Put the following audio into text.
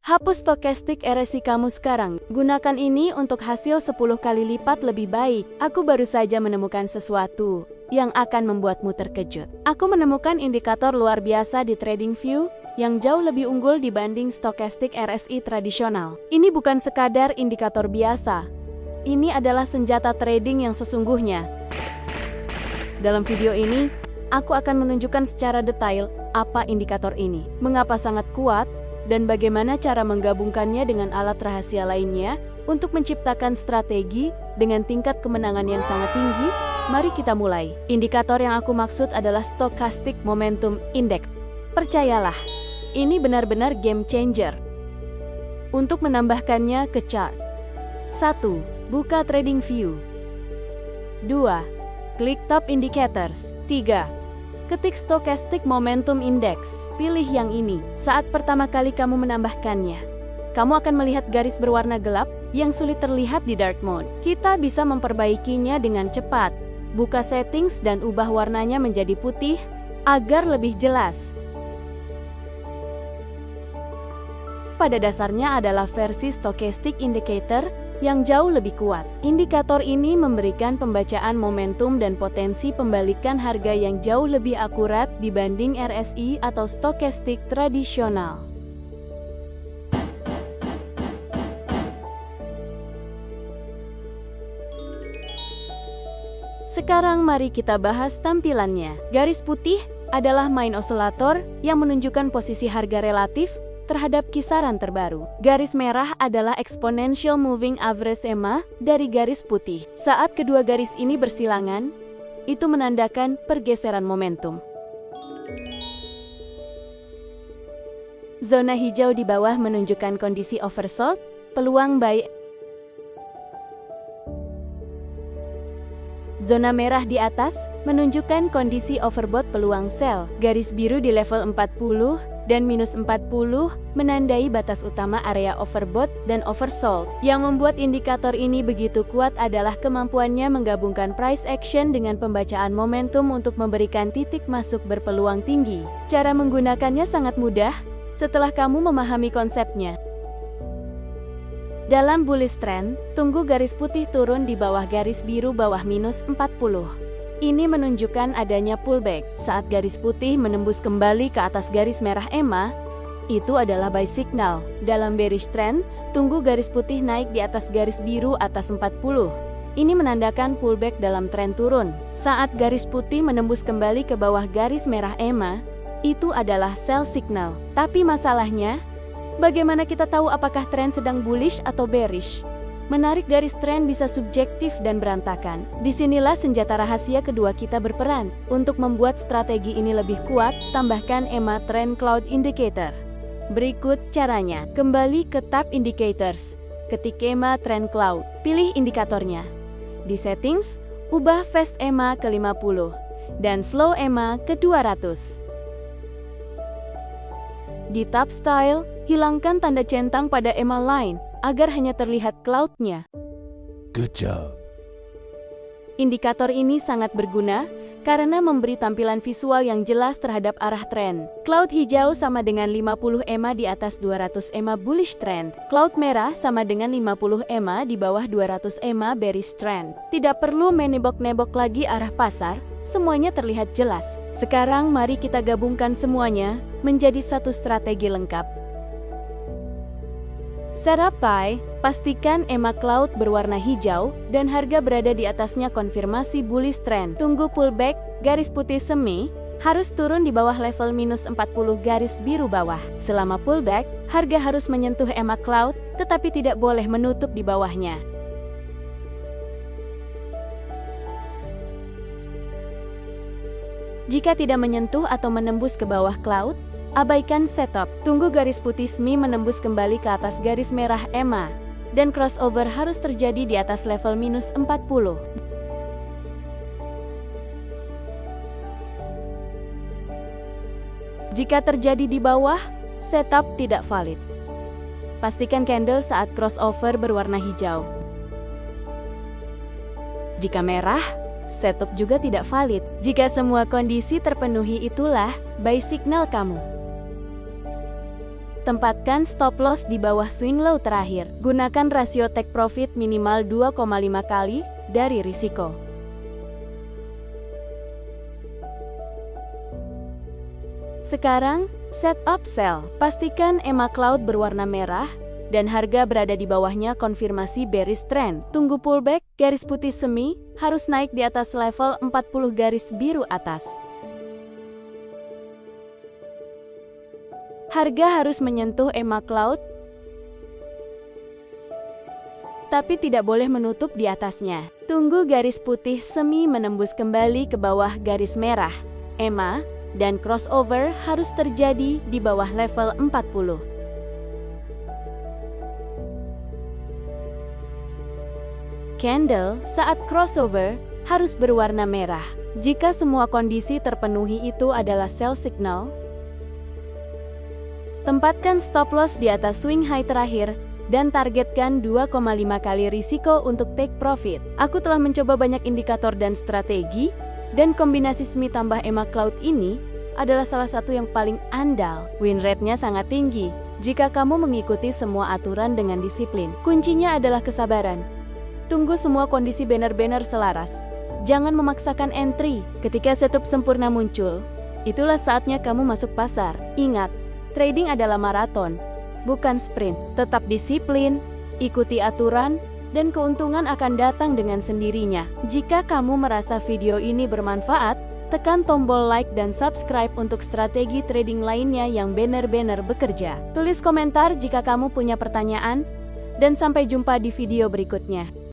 Hapus stokastik RSI kamu sekarang. Gunakan ini untuk hasil 10 kali lipat lebih baik. Aku baru saja menemukan sesuatu yang akan membuatmu terkejut. Aku menemukan indikator luar biasa di TradingView yang jauh lebih unggul dibanding stokastik RSI tradisional. Ini bukan sekadar indikator biasa. Ini adalah senjata trading yang sesungguhnya. Dalam video ini, aku akan menunjukkan secara detail apa indikator ini, mengapa sangat kuat, dan bagaimana cara menggabungkannya dengan alat rahasia lainnya untuk menciptakan strategi dengan tingkat kemenangan yang sangat tinggi. Mari kita mulai. Indikator yang aku maksud adalah Stochastic Momentum Index. Percayalah, ini benar-benar game changer. Untuk menambahkannya ke chart. 1. Buka TradingView. 2. Klik Top Indicators. 3. Ketik Stochastic Momentum Index. Pilih yang ini. Saat pertama kali kamu menambahkannya, kamu akan melihat garis berwarna gelap yang sulit terlihat di dark mode. Kita bisa memperbaikinya dengan cepat. Buka settings dan ubah warnanya menjadi putih agar lebih jelas. Pada dasarnya adalah versi Stochastic Indicator yang jauh lebih kuat. Indikator ini memberikan pembacaan momentum dan potensi pembalikan harga yang jauh lebih akurat dibanding RSI atau stokastik tradisional. Sekarang mari kita bahas tampilannya. Garis putih adalah main oscillator yang menunjukkan posisi harga relatif terhadap kisaran terbaru. Garis merah adalah exponential moving average EMA dari garis putih. Saat kedua garis ini bersilangan, itu menandakan pergeseran momentum. Zona hijau di bawah menunjukkan kondisi oversold, peluang buy. Zona merah di atas menunjukkan kondisi overbought, peluang sell. Garis biru di level 40 dan minus 40 menandai batas utama area overbought dan oversold. Yang membuat indikator ini begitu kuat adalah kemampuannya menggabungkan price action dengan pembacaan momentum untuk memberikan titik masuk berpeluang tinggi. Cara menggunakannya sangat mudah setelah kamu memahami konsepnya. Dalam bullish trend, tunggu garis putih turun di bawah garis biru bawah minus 40. Ini menunjukkan adanya pullback. Saat garis putih menembus kembali ke atas garis merah EMA, itu adalah buy signal. Dalam bearish trend, tunggu garis putih naik di atas garis biru atas 40. Ini menandakan pullback dalam tren turun. Saat garis putih menembus kembali ke bawah garis merah EMA, itu adalah sell signal. Tapi masalahnya, bagaimana kita tahu apakah tren sedang bullish atau bearish? Menarik garis tren bisa subjektif dan berantakan. Disinilah senjata rahasia kedua kita berperan. Untuk membuat strategi ini lebih kuat, tambahkan EMA Trend Cloud Indicator. Berikut caranya. Kembali ke tab Indicators. Ketik EMA Trend Cloud. Pilih indikatornya. Di settings, ubah Fast EMA ke 50 dan Slow EMA ke 200. Di tab Style, hilangkan tanda centang pada EMA line agar hanya terlihat cloud-nya. Good job. Indikator ini sangat berguna karena memberi tampilan visual yang jelas terhadap arah tren. Cloud hijau sama dengan 50 EMA di atas 200 EMA bullish trend. Cloud merah sama dengan 50 EMA di bawah 200 EMA bearish trend. Tidak perlu menebok-nebok lagi arah pasar, semuanya terlihat jelas. Sekarang mari kita gabungkan semuanya menjadi satu strategi lengkap. Setup buy, pastikan EMA Cloud berwarna hijau dan harga berada di atasnya, konfirmasi bullish trend. Tunggu pullback, garis putih semi harus turun di bawah level minus 40 garis biru bawah. Selama pullback, harga harus menyentuh EMA Cloud, tetapi tidak boleh menutup di bawahnya. Jika tidak menyentuh atau menembus ke bawah cloud, abaikan setup. Tunggu garis putih semi menembus kembali ke atas garis merah EMA, dan crossover harus terjadi di atas level minus 40. Jika terjadi di bawah, setup tidak valid. Pastikan candle saat crossover berwarna hijau. Jika merah, setup juga tidak valid. Jika semua kondisi terpenuhi, itulah buy signal kamu. Tempatkan stop loss di bawah swing low terakhir. Gunakan rasio take profit minimal 2,5 kali dari risiko. Sekarang, setup sell. Pastikan EMA Cloud berwarna merah dan harga berada di bawahnya konfirmasi bearish trend. Tunggu pullback, garis putih semi harus naik di atas level 40 garis biru atas. Harga harus menyentuh EMA Cloud, tapi tidak boleh menutup di atasnya. Tunggu garis putih semi menembus kembali ke bawah garis merah EMA, dan crossover harus terjadi di bawah level 40. Candle saat crossover harus berwarna merah. Jika semua kondisi terpenuhi, itu adalah sell signal. Tempatkan stop loss di atas swing high terakhir dan targetkan 2,5 kali risiko untuk take profit. Aku telah mencoba banyak indikator dan strategi, dan kombinasi SMI tambah EMA Cloud ini adalah salah satu yang paling andal. Win rate-nya sangat tinggi jika kamu mengikuti semua aturan dengan disiplin. Kuncinya adalah kesabaran. Tunggu semua kondisi benar-benar selaras. Jangan memaksakan entry. Ketika setup sempurna muncul, itulah saatnya kamu masuk pasar. Ingat, trading adalah maraton, bukan sprint. Tetap disiplin, ikuti aturan, dan keuntungan akan datang dengan sendirinya. Jika kamu merasa video ini bermanfaat, tekan tombol like dan subscribe untuk strategi trading lainnya yang benar-benar bekerja. Tulis komentar jika kamu punya pertanyaan, dan sampai jumpa di video berikutnya.